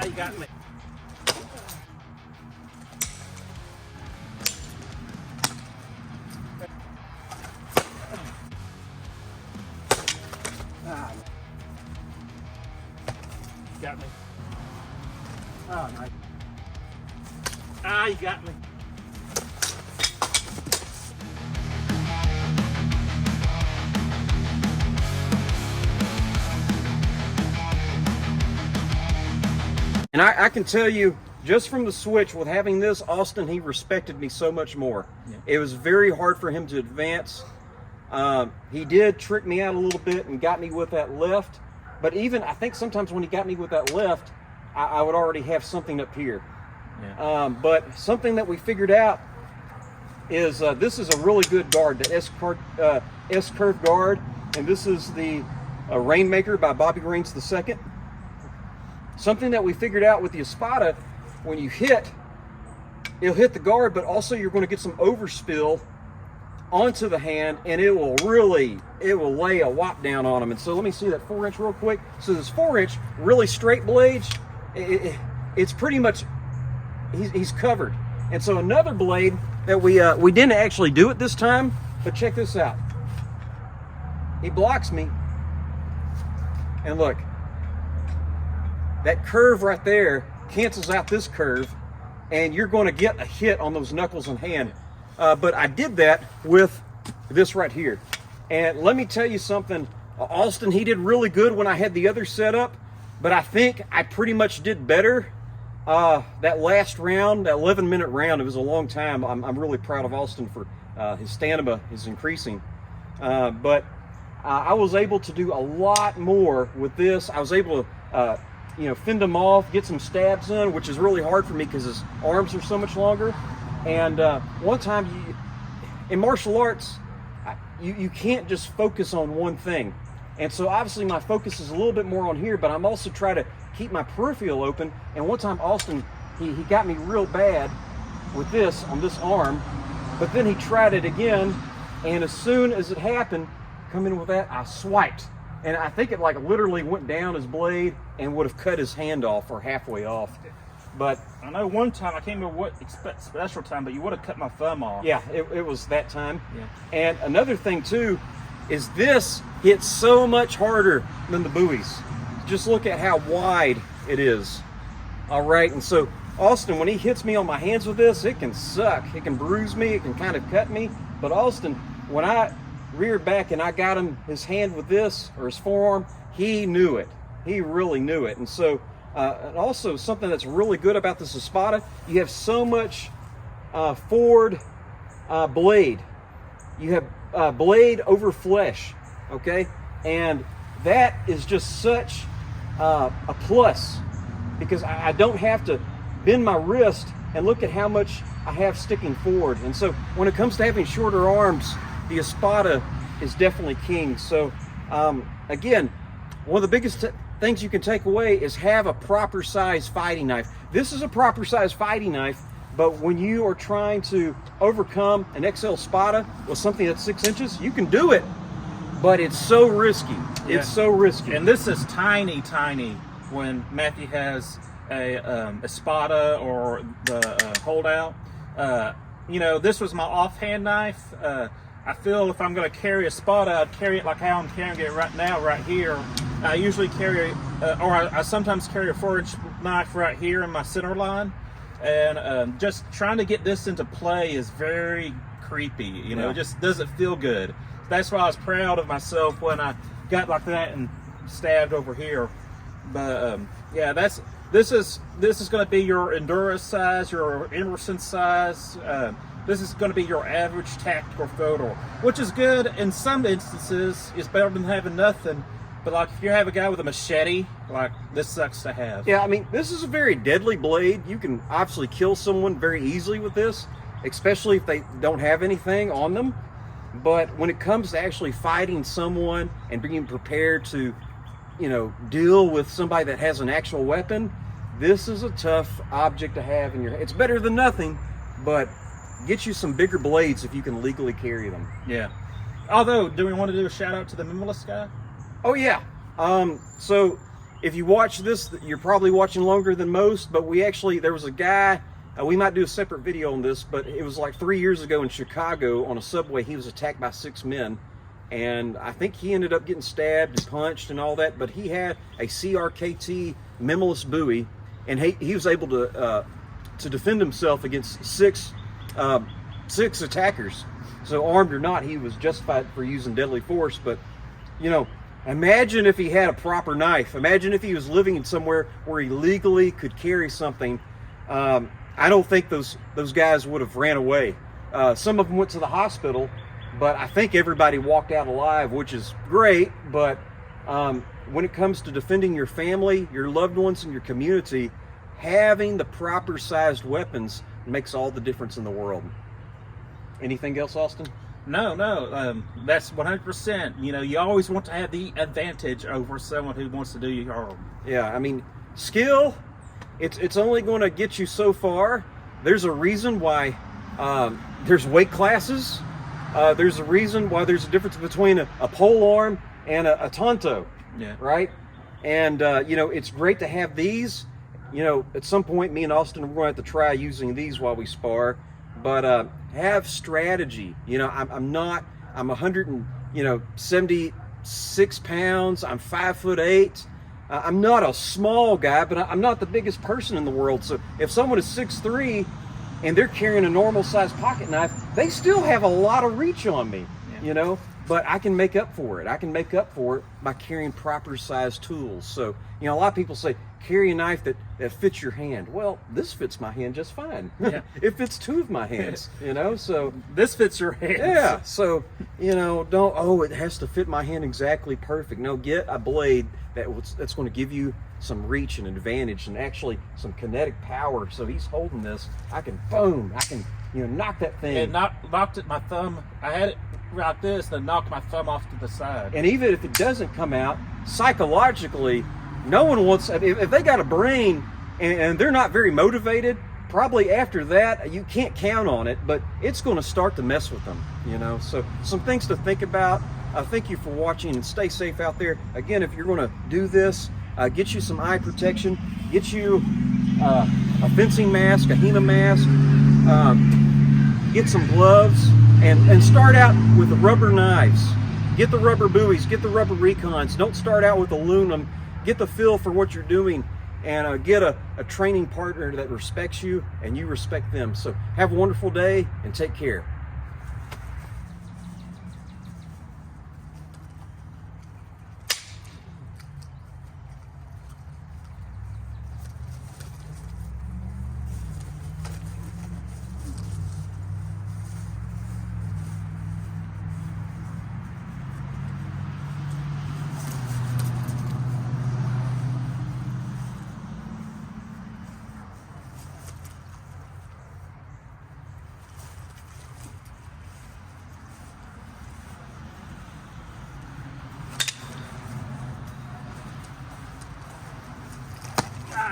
Ah, you got me. Ah, got me. Oh, nice. Ah, you got me. And I can tell you, just from the switch, with having this, Austin, he respected me so much more. Yeah. It was very hard for him to advance. He did trick me out a little bit and got me with that left. But even, I think sometimes when he got me with that left, I would already have something up here. Yeah. But something that we figured out is this is a really good guard, the S-curve guard. And this is the Rainmaker by Bobby Rains II. Something that we figured out with the Espada, when you hit, it'll hit the guard, but also you're going to get some overspill onto the hand, and it will lay a whop down on them. And so let me see that 4-inch real quick. So this 4-inch, really straight blade, it's pretty much, he's covered. And so another blade that we didn't actually do it this time, but check this out. He blocks me, and look, that curve right there cancels out this curve, and you're going to get a hit on those knuckles and hand. But I did that with this right here. And let me tell you something, Austin, he did really good when I had the other setup, but I think I pretty much did better that last round, that 11-minute round. It was a long time. I'm really proud of Austin for his stamina is increasing. But I was able to do a lot more with this. I was able to fend him off, get some stabs in, which is really hard for me because his arms are so much longer. And one time, in martial arts, you can't just focus on one thing. And so obviously my focus is a little bit more on here, but I'm also trying to keep my peripheral open. And one time Austin, he got me real bad with this on this arm, but then he tried it again. And as soon as it happened, come in with that, I swiped. And I think it like literally went down his blade and would have cut his hand off or halfway off. But I know one time, I can't remember what special time, but you would have cut my thumb off. Yeah, it was that time. Yeah. And another thing too, is this hits so much harder than the Bowies. Just look at how wide it is. All right, and so Austin, when he hits me on my hands with this, it can suck. It can bruise me, it can kind of cut me. But Austin, when I reared back and I got him his hand with this, or his forearm, he knew it. He really knew it. And so, and also something that's really good about this Espada, you have so much forward blade. You have blade over flesh, okay? And that is just such a plus, because I don't have to bend my wrist and look at how much I have sticking forward. And so when it comes to having shorter arms, the Espada is definitely king. So again, one of the biggest things you can take away is have a proper size fighting knife. This is a proper size fighting knife, but when you are trying to overcome an XL Espada with something that's 6 inches, you can do it, but it's so risky. Yeah. It's so risky. And this is tiny, tiny when Matthew has a Espada or the holdout. This was my offhand knife. I feel if I'm going to carry a Espada, I'd carry it like how I'm carrying it right now, right here. I usually carry, I sometimes carry a 4-inch knife right here in my center line. And just trying to get this into play is very creepy. It just doesn't feel good. That's why I was proud of myself when I got like that and stabbed over here. But yeah, this is going to be your Endurance size, your Emerson size. This is going to be your average tactical photo, which is good in some instances. It's better than having nothing. But like if you have a guy with a machete, like this sucks to have. Yeah, I mean, this is a very deadly blade. You can obviously kill someone very easily with this, especially if they don't have anything on them. But when it comes to actually fighting someone and being prepared to, deal with somebody that has an actual weapon, this is a tough object to have in your hand. It's better than nothing, but get you some bigger blades if you can legally carry them. Yeah. Although, do we want to do a shout out to the minimalist guy? Oh yeah. So if you watch this, you're probably watching longer than most, but there was a guy, we might do a separate video on this, but it was like 3 years ago in Chicago on a subway. He was attacked by 6 men, and I think he ended up getting stabbed and punched and all that, but he had a CRKT memless Bowie, and he was able to defend himself against six attackers. So armed or not, he was justified for using deadly force. But, you know, imagine if he had a proper knife. Imagine if he was living in somewhere where he legally could carry something. I don't think those guys would have ran away. Some of them went to the hospital, but I think everybody walked out alive, which is great. But when it comes to defending your family, your loved ones, and your community, having the proper sized weapons makes all the difference in the world. Anything else, Austin? No, that's 100%. You know, you always want to have the advantage over someone who wants to do you harm. Yeah, I mean, skill, it's only going to get you so far. There's a reason why there's weight classes. There's a reason why there's a difference between a pole arm and a tonto. Yeah. Right? And, you know, it's great to have these. You know, at some point, me and Austin, we're going to have to try using these while we spar. But have strategy. You know, I'm 176 pounds. I'm 5'8". I'm not a small guy, but I'm not the biggest person in the world. So if someone is 6'3" and they're carrying a normal sized pocket knife, they still have a lot of reach on me. Yeah. You know, but I can make up for it. I can make up for it by carrying proper sized tools. So, you know, a lot of people say, carry a knife that fits your hand. Well, this fits my hand just fine. Yeah. It fits 2 of my hands, you know, so. This fits your hand. Yeah, so, you know, it has to fit my hand exactly perfect. No, get a blade that's going to give you some reach and advantage and actually some kinetic power. So he's holding this. I can, you know, knock that thing. And knocked it, my thumb, I had it like this, then knocked my thumb off to the side. And even if it doesn't come out, psychologically, no one wants, if they got a brain and they're not very motivated, probably after that, you can't count on it, but it's going to start to mess with them, you know. So some things to think about. Thank you for watching, and stay safe out there. Again, if you're going to do this, get you some eye protection, get you a fencing mask, a HEMA mask, get some gloves, and start out with the rubber knives. Get the rubber Bowies, get the rubber Recons. Don't start out with aluminum. Get the feel for what you're doing, and get a training partner that respects you and you respect them. So have a wonderful day and take care.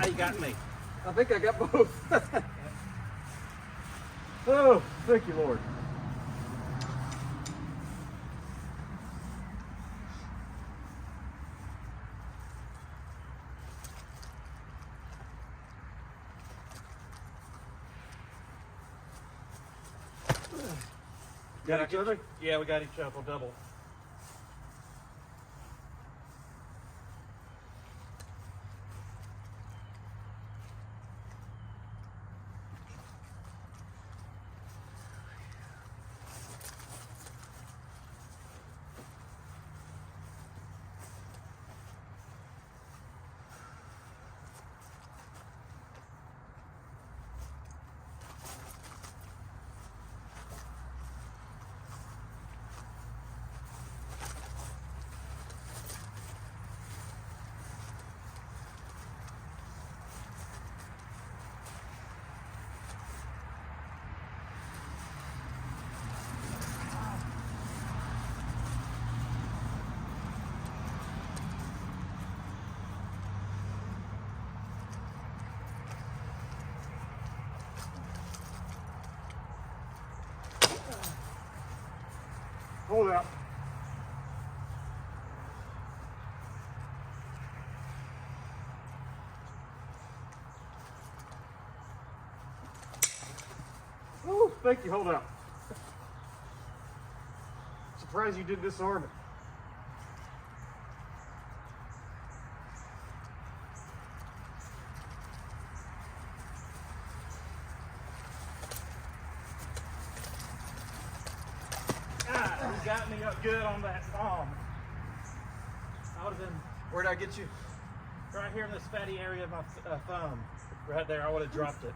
You got me. I think I got both. Oh, thank you, Lord. Got each other? Yeah, we got each other double. Hold out. thank you. Hold up. Surprised you did disarm it. Ah, you got me up good on that thumb. I would have been Where'd I get you? right here in this fatty area of my thumb. Right there, I would have dropped it.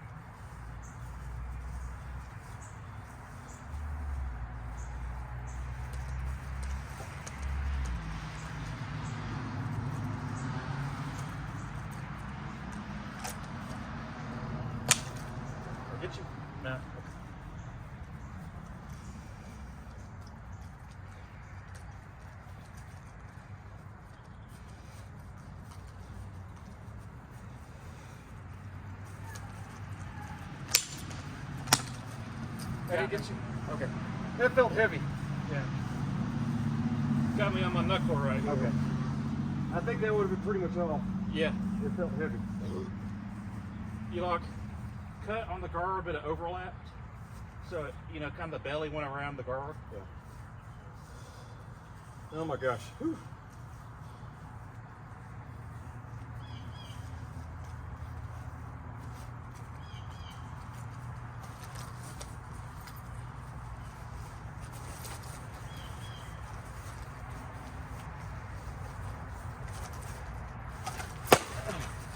Get you? No. Did I get you? Okay. That felt heavy. Yeah. Got me on my knuckle right here. Okay. I think that would have been pretty much all. Yeah. It felt heavy. You like cut on the guard, but it overlapped. So, you know, kind of the belly went around the guard. Yeah. Oh my gosh. Whew.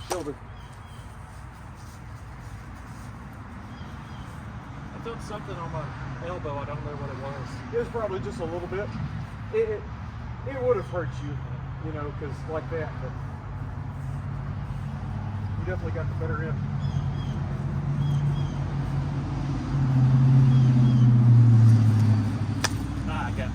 Shoulder. I felt something on my elbow. I don't know what it was. It was probably just a little bit. It would have hurt you, you know, because like that. But you definitely got the better end. Ah, I got it.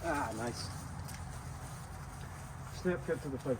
Ah, nice. Snap cut to the face.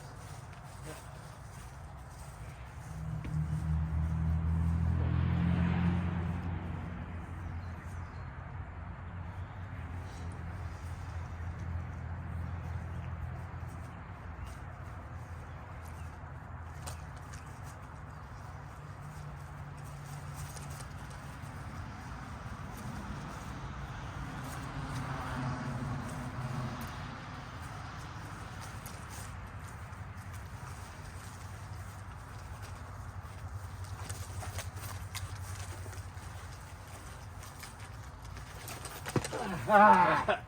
Ah,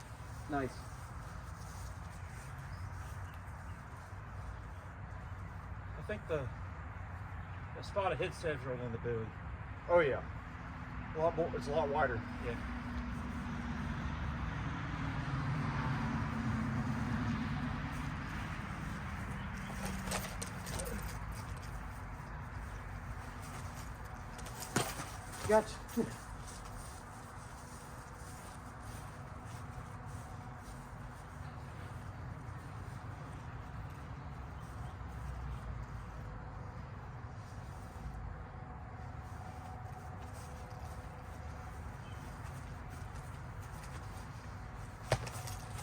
nice. I think the Espada hit several than the Bowie. Oh yeah. A lot more. It's a lot wider. Yeah. Gotcha.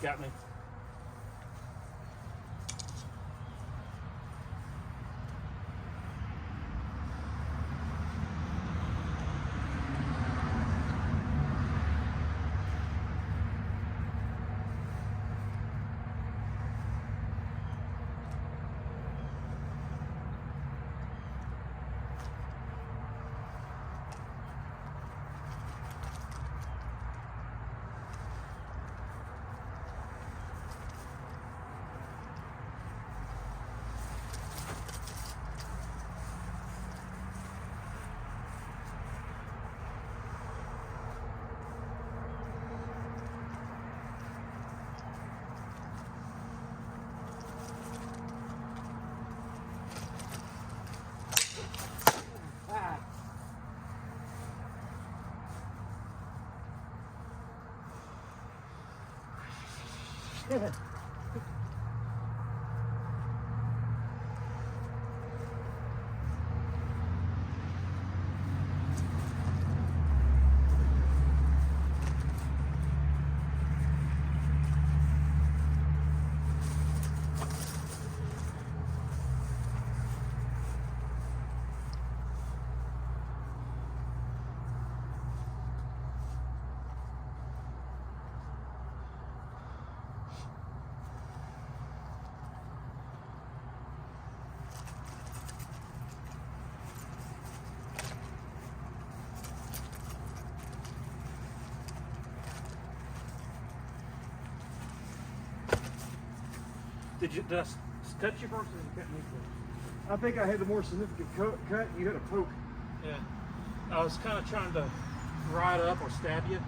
Got me. Did I cut you first or did you cut me first? I think I had the more significant cut. You had a poke. Yeah. I was kind of trying to ride up or stab you.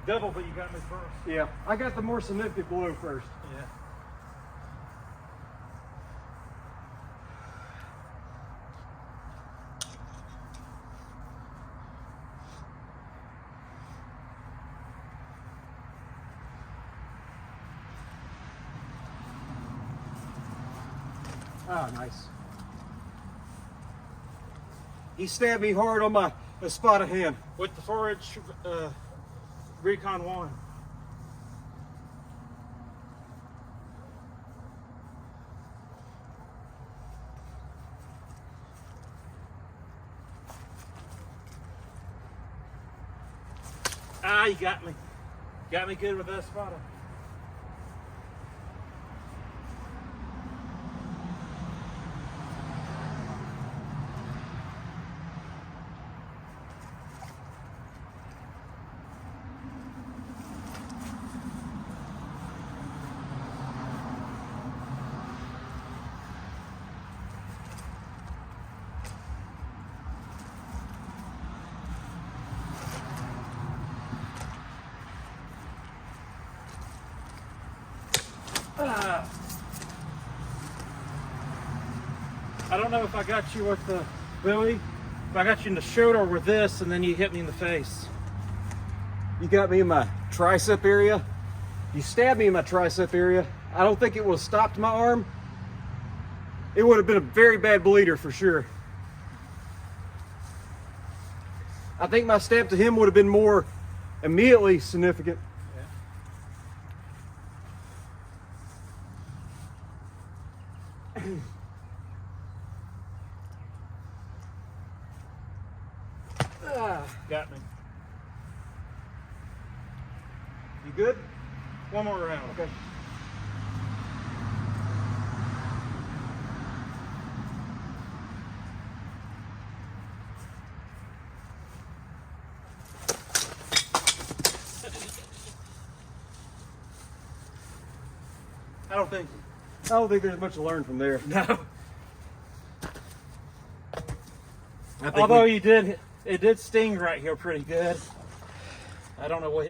Double, but you got me first. Yeah, I got the more significant blow first. Yeah. Ah, nice. He stabbed me hard on my Espada hand. With the forage Recon 1. Ah, you got me. Got me good with that Espada. I don't know if I got you with the Bowie, if I got you in the shoulder with this and then you hit me in the face. You got me in my tricep area. You stabbed me in my tricep area. I don't think it would have stopped my arm. It would have been a very bad bleeder for sure. I think my stab to him would have been more immediately significant. Got me. You good? One more round. Okay. I don't think. I don't think there's much to learn from there. No. I think Although it did sting right here pretty good. I don't know what.